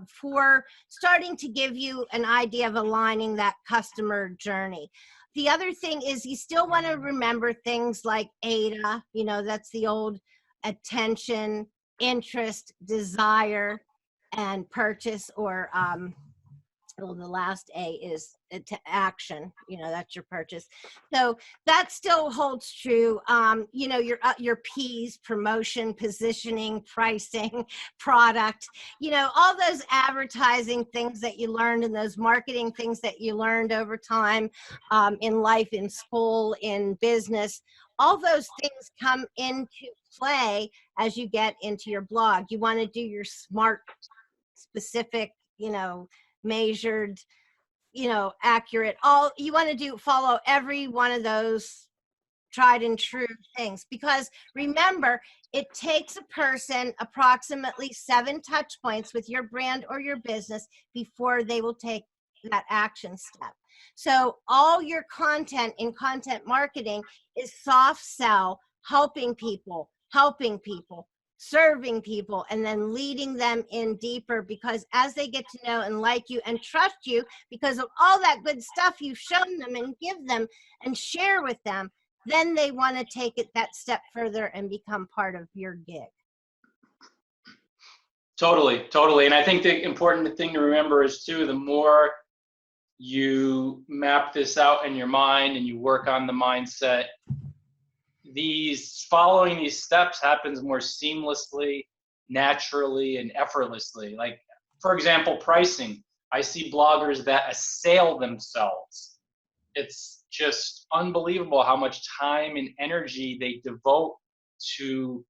for starting to give you an idea of aligning that customer journey. The other thing is you still want to remember things like ADA, you know, that's the old attention, interest, desire, and purchase, or well, the last A is to action, you know, that's your purchase. So that still holds true. You know, your P's, promotion, positioning, pricing, product, you know, all those advertising things that you learned and those marketing things that you learned over time, in life, in school, in business, all those things come into play as you get into your blog. You want to do your SMART, specific, you know, measured, you know, accurate, all you want to do, follow every one of those tried and true things, because remember, it takes a person approximately 7 touch points with your brand or your business before they will take that action step. So all your content in content marketing is soft sell, helping people, serving people, and then leading them in deeper, because as they get to know and like you and trust you because of all that good stuff you've shown them and give them and share with them, then they want to take it that step further and become part of your gig. Totally. And I think the important thing to remember is too, the more you map this out in your mind and you work on the mindset, following these steps happens more seamlessly, naturally, and effortlessly. Like, for example, pricing. I see bloggers that assail themselves. It's just unbelievable how much time and energy they devote to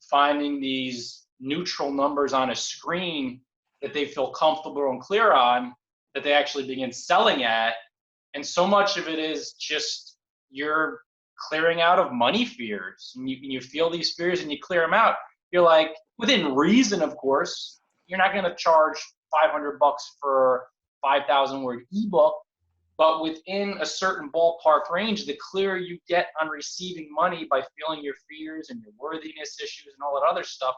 finding these neutral numbers on a screen that they feel comfortable and clear on, that they actually begin selling at. And so much of it is just you're clearing out of money fears. And you feel these fears and you clear them out. You're like, within reason, of course, you're not going to charge $500 for 5,000 word ebook, but within a certain ballpark range, the clearer you get on receiving money by feeling your fears and your worthiness issues and all that other stuff,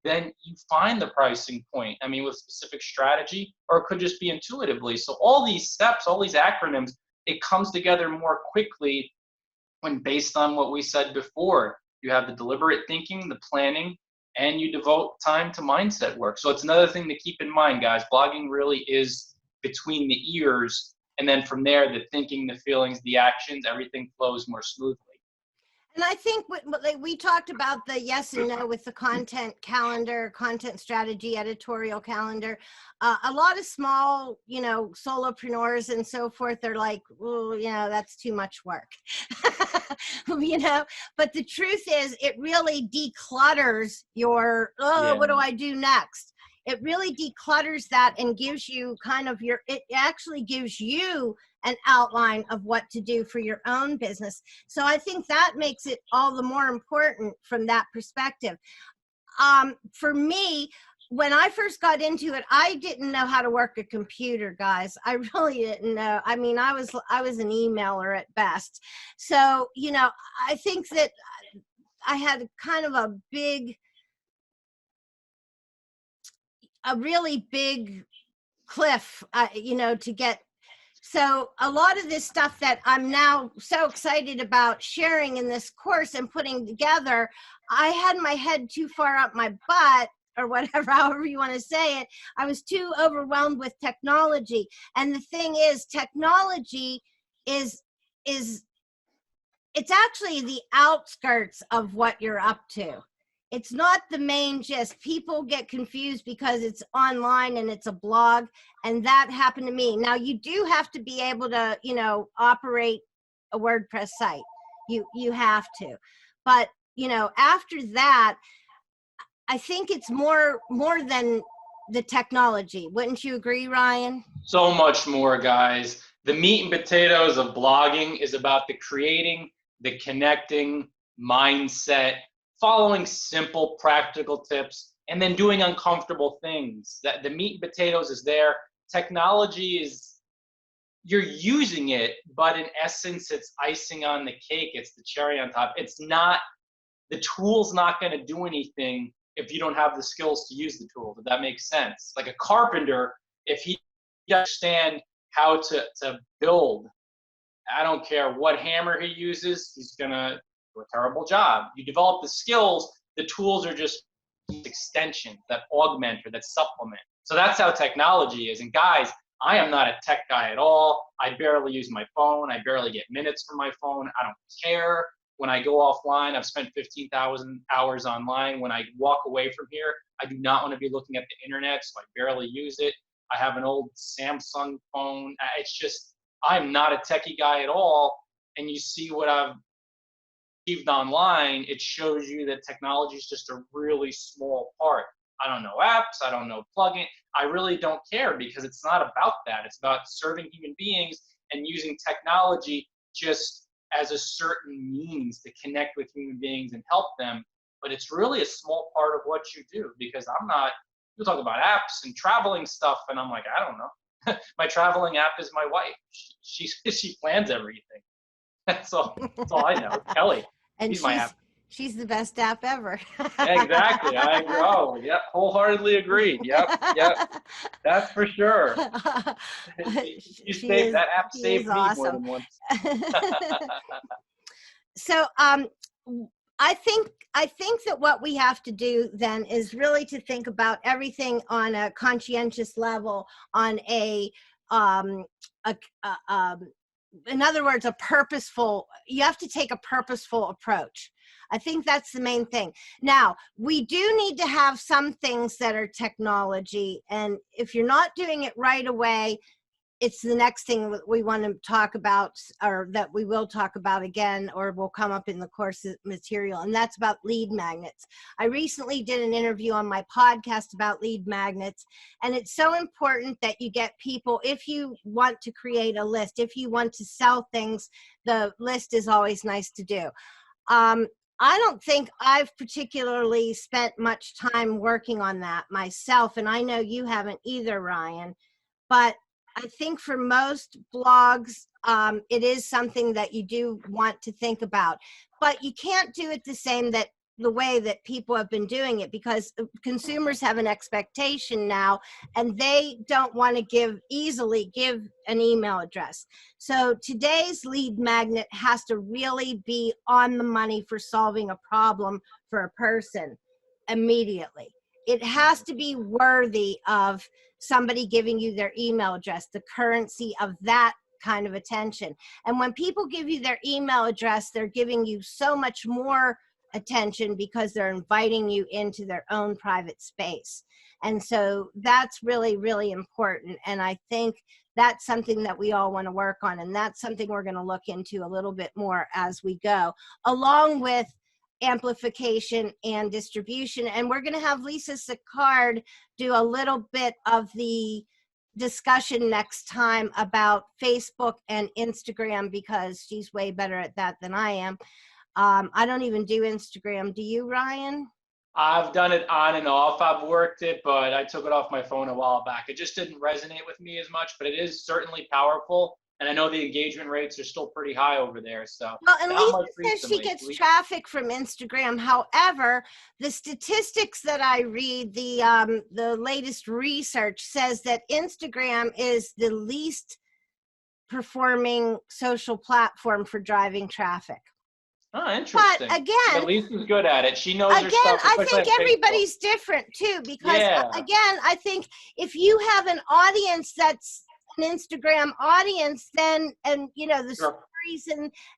then you find the pricing point. I mean, with specific strategy, or it could just be intuitively. So all these steps, all these acronyms, it comes together more quickly when based on what we said before. You have the deliberate thinking, the planning, and you devote time to mindset work. So it's another thing to keep in mind, guys. Blogging really is between the ears, and then from there, the thinking, the feelings, the actions, everything flows more smoothly. And I think we talked about the yes and no with the content calendar, content strategy, editorial calendar. A lot of small, you know, solopreneurs and so forth, they're like, well, you know, that's too much work, you know, but the truth is it really declutters your, what do I do next? It really declutters that and gives you kind of it actually gives you an outline of what to do for your own business. So I think that makes it all the more important from that perspective. For me, when I first got into it, I didn't know how to work a computer, guys. I really didn't know. I mean, I was an emailer at best. So, you know, I think that I had kind of a really big cliff, you know, to get. So a lot of this stuff that I'm now so excited about sharing in this course and putting together, I had my head too far up my butt, or whatever, however you want to say it. I was too overwhelmed with technology. And the thing is, technology is it's actually the outskirts of what you're up to. It's not the main gist. People get confused because it's online and it's a blog, and that happened to me. Now, you do have to be able to, you know, operate a WordPress site. You have to. But, you know, after that, I think it's more than the technology. Wouldn't you agree, Ryan? So much more, guys. The meat and potatoes of blogging is about the creating, the connecting, mindset, following simple, practical tips, and then doing uncomfortable things. That the meat and potatoes is there. Technology is, you're using it, but in essence, it's icing on the cake. It's the cherry on top. It's not the tool's not going to do anything if you don't have the skills to use the tool. Does that make sense? Like a carpenter, if he understand how to build, I don't care what hammer he uses, he's going to do a terrible job. You develop the skills, the tools are just extensions that augment or that supplement. So that's how technology is. And guys, I am not a tech guy at all. I barely use my phone. I barely get minutes from my phone. I don't care. When I go offline, I've spent 15,000 hours online. When I walk away from here, I do not want to be looking at the internet, so I barely use it. I have an old Samsung phone. It's just, I'm not a techie guy at all. And you see what I've achieved online, it shows you that technology is just a really small part. I don't know apps, I don't know plugin. I really don't care because it's not about that. It's about serving human beings and using technology just as a certain means to connect with human beings and help them. But it's really a small part of what you do, because I'm not, you talk about apps and traveling stuff, and I'm like, I don't know. My traveling app is my wife. She plans everything. That's all I know. Kelly. And she's the best app ever. Exactly. I agree. Oh, yep. Wholeheartedly agreed. Yep. That's for sure. That app saved me awesome. More than once. So I think that what we have to do then is really to think about everything on a conscientious level, on in other words, you have to take a purposeful approach. I think that's the main thing. Now, we do need to have some things that are technology, and if you're not doing it right away, it's the next thing that we want to talk about, or that we will talk about again, or will come up in the course material, and that's about lead magnets. I recently did an interview on my podcast about lead magnets, and it's so important that you get people, if you want to create a list, if you want to sell things, the list is always nice to do. I don't think I've particularly spent much time working on that myself, and I know you haven't either, Ryan, but I think for most blogs, it is something that you do want to think about, but you can't do it the way that people have been doing it, because consumers have an expectation now, and they don't want to easily give an email address. So today's lead magnet has to really be on the money for solving a problem for a person immediately. It has to be worthy of somebody giving you their email address, the currency of that kind of attention. And when people give you their email address, they're giving you so much more attention because they're inviting you into their own private space. And so that's really, really important. And I think that's something that we all want to work on. And that's something we're going to look into a little bit more as we go, along with amplification and distribution. And we're going to have Lisa Sicard do a little bit of the discussion next time about Facebook and Instagram, because she's way better at that than I am. I don't even do Instagram. Do you, Ryan? I've done it on and off. I've worked it, but I took it off my phone a while back. It just didn't resonate with me as much, but it is certainly powerful. And I know the engagement rates are still pretty high over there. So, well, and Lisa says she gets traffic from Instagram. However, the statistics that I read, the latest research says that Instagram is the least performing social platform for driving traffic. Oh, interesting. But again, at least is good at it. She knows her stuff. Again, I think everybody's different too, because again, I think if you have an audience that's an Instagram audience, then, and you know, the stories,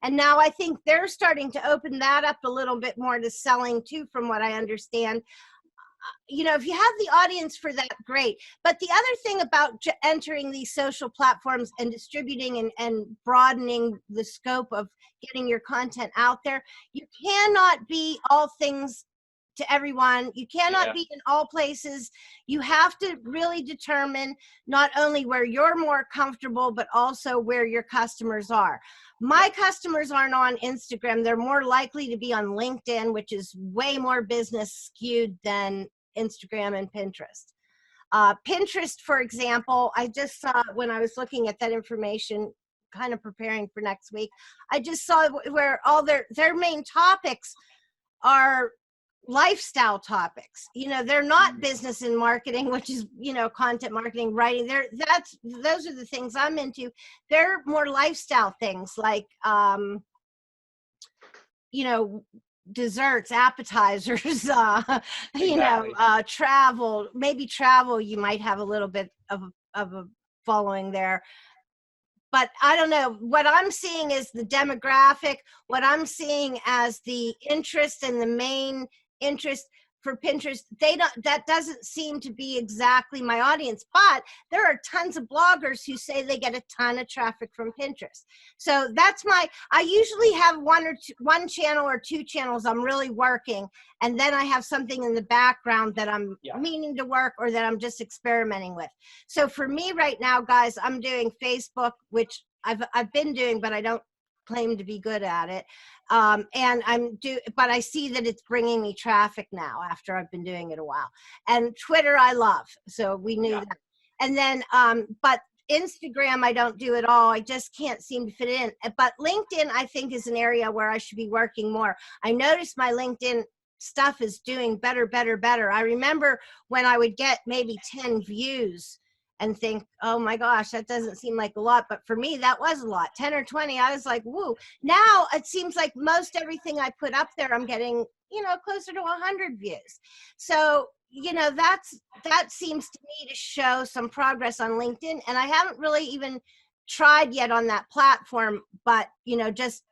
and now I think they're starting to open that up a little bit more to selling too, from what I understand. You know, if you have the audience for that, great. But the other thing about entering these social platforms and distributing and broadening the scope of getting your content out there, you cannot be all things to everyone. You cannot be in all places. You have to really determine not only where you're more comfortable, but also where your customers are. My customers aren't on Instagram. They're more likely to be on LinkedIn, which is way more business skewed than Instagram and Pinterest. Pinterest, for example, I just saw when I was looking at that information, kind of preparing for next week, I just saw where all their main topics are lifestyle topics. You know, they're not business and marketing, which is, you know, content marketing, writing. Those are the things I'm into. They're more lifestyle things like, you know, desserts, appetizers, you know, travel, maybe travel, you might have a little bit of a following there. But I don't know, what I'm seeing is the demographic, what I'm seeing as the interest and the main interest for Pinterest, that doesn't seem to be exactly my audience, but there are tons of bloggers who say they get a ton of traffic from Pinterest. So that's I usually have one channel or two channels I'm really working, and then I have something in the background that I'm meaning to work or that I'm just experimenting with. So for me right now, guys, I'm doing Facebook, which I've been doing, but I don't claim to be good at it. And but I see that it's bringing me traffic now after I've been doing it a while. And Twitter I love, so we knew that. And then, but Instagram I don't do at all. I just can't seem to fit in. But LinkedIn I think is an area where I should be working more. I noticed my LinkedIn stuff is doing better. I remember when I would get maybe 10 views and think, oh my gosh, that doesn't seem like a lot. But for me, that was a lot. 10 or 20, I was like, woo. Now it seems like most everything I put up there, I'm getting, you know, closer to 100 views. So, you know, that seems to me to show some progress on LinkedIn. And I haven't really even tried yet on that platform, but, you know, just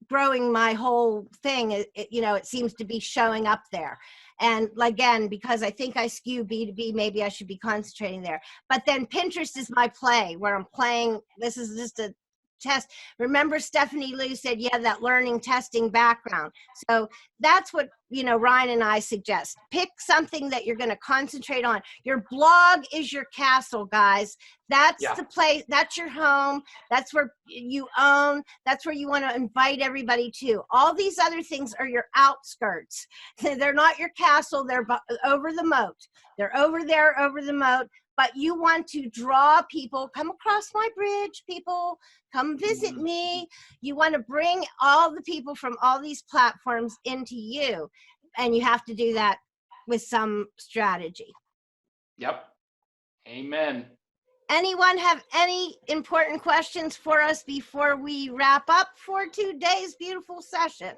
growing my whole thing, you know, it seems to be showing up there. And again, because I think I skew B2B, maybe I should be concentrating there. But then Pinterest is my play where I'm playing. This is just a test. Remember Stephanie Liu said, yeah, that learning testing background. So that's what, you know, Ryan and I suggest. Pick something that you're going to concentrate on. Your blog is your castle, guys. That's the place, that's your home. That's where you own. That's where you want to invite everybody to. All these other things are your outskirts. They're not your castle. They're over the moat. They're over there, over the moat. But you want to draw people, come across my bridge, people, come visit me. You want to bring all the people from all these platforms into you. And you have to do that with some strategy. Yep. Amen. Anyone have any important questions for us before we wrap up for today's beautiful session?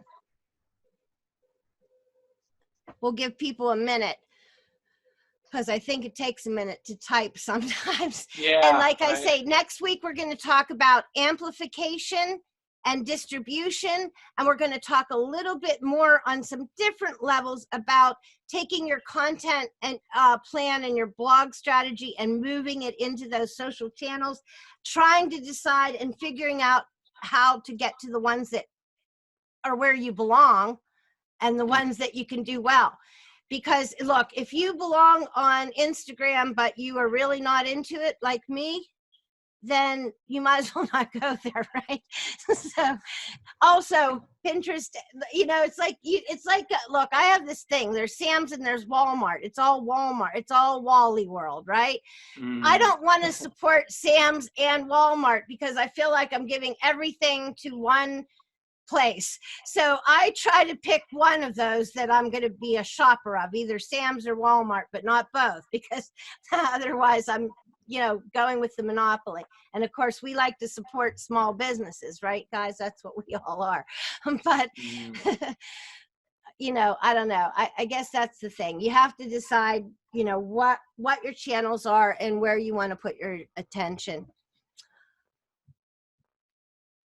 We'll give people a minute, because I think it takes a minute to type sometimes. Yeah, and like I say, next week we're going to talk about amplification and distribution, and we're going to talk a little bit more on some different levels about taking your content and plan and your blog strategy and moving it into those social channels, trying to decide and figuring out how to get to the ones that are where you belong and the ones that you can do well. Because look, if you belong on Instagram, but you are really not into it like me, then you might as well not go there, right? So also Pinterest, you know, it's like, look, I have this thing, there's Sam's and there's Walmart. It's all Walmart. It's all Wally World, right? I don't want to support Sam's and Walmart because I feel like I'm giving everything to one place. So I try to pick one of those that I'm going to be a shopper of, either Sam's or Walmart, but not both, because otherwise I'm, you know, going with the monopoly. And of course we like to support small businesses, right guys? That's what we all are. But you know, I don't know. I guess that's the thing. You have to decide, you know, what your channels are and where you want to put your attention.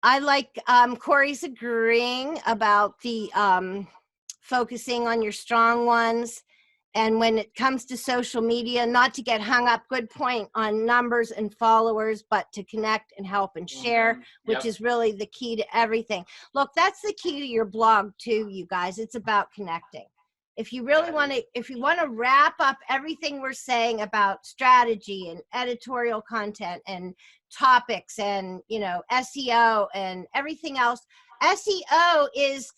I like Corey's agreeing about the focusing on your strong ones. And when it comes to social media, not to get hung up, good point, on numbers and followers, but to connect and help and share, which is really the key to everything. Look, that's the key to your blog too, you guys. It's about connecting. If you really want to, if you want to wrap up everything we're saying about strategy and editorial content and topics and, you know, SEO and everything else, SEO is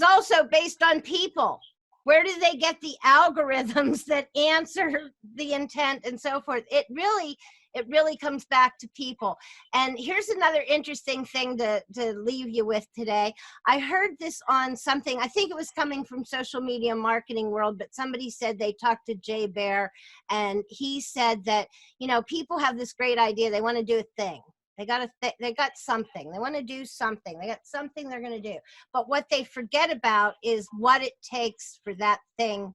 also based on people. Where do they get the algorithms that answer the intent and so forth? It really It really comes back to people. And here's another interesting thing to leave you with today. I heard this on something, I think it was coming from social media marketing world, but somebody said they talked to Jay Bear, and he said that, you know, people have this great idea. They want to do a thing. They got something. They want to do something. They got something they're going to do. But what they forget about is what it takes for that thing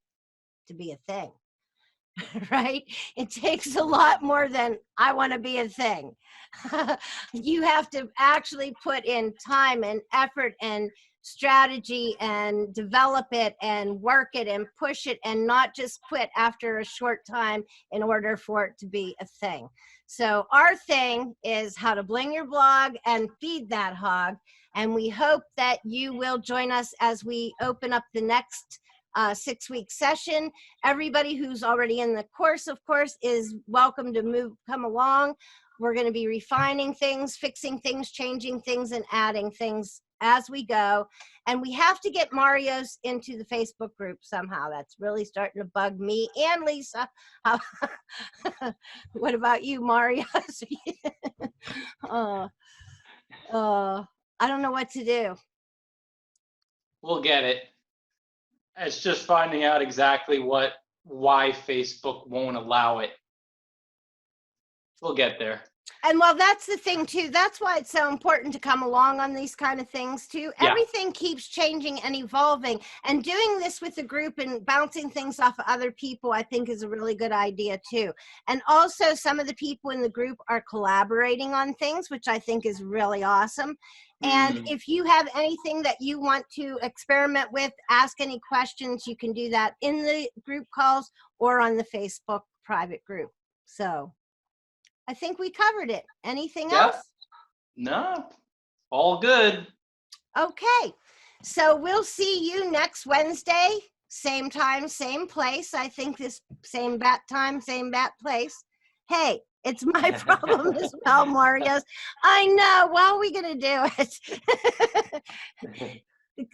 to be a thing. Right? It takes a lot more than I want to be a thing. You have to actually put in time and effort and strategy and develop it and work it and push it, and not just quit after a short time in order for it to be a thing. So our thing is how to bling your blog and feed that hog. And we hope that you will join us as we open up the next 6-week session. Everybody who's already in the course, of course, is welcome to come along. We're going to be refining things, fixing things, changing things, and adding things as we go. And we have to get Mario's into the Facebook group somehow. That's really starting to bug me and Lisa. What about you, Mario? I don't know what to do. We'll get it. It's just finding out exactly why Facebook won't allow it. We'll get there. And well, that's the thing too. That's why it's so important to come along on these kind of things too. Yeah. Everything keeps changing and evolving, and doing this with a group and bouncing things off of other people, I think, is a really good idea too. And also, some of the people in the group are collaborating on things, which I think is really awesome. And if you have anything that you want to experiment with, ask any questions, you can do that in the group calls or on the Facebook private group. So I think we covered it. Anything else? No, all good. Okay. So we'll see you next Wednesday, same time, same place. I think this same bat time, same bat place. Hey, it's my problem as well, Marius. I know. Well, are we going to do it?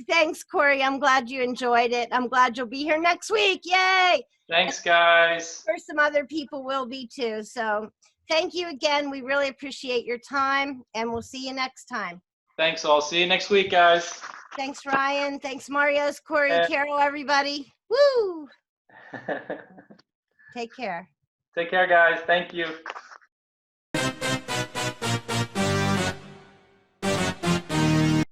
Thanks, Corey. I'm glad you enjoyed it. I'm glad you'll be here next week. Yay. Thanks, guys. For some other people will be too. So thank you again. We really appreciate your time, and we'll see you next time. Thanks all. See you next week, guys. Thanks, Ryan. Thanks, Marius, Corey, Carol, everybody. Woo! Take care. Take care, guys. Thank you.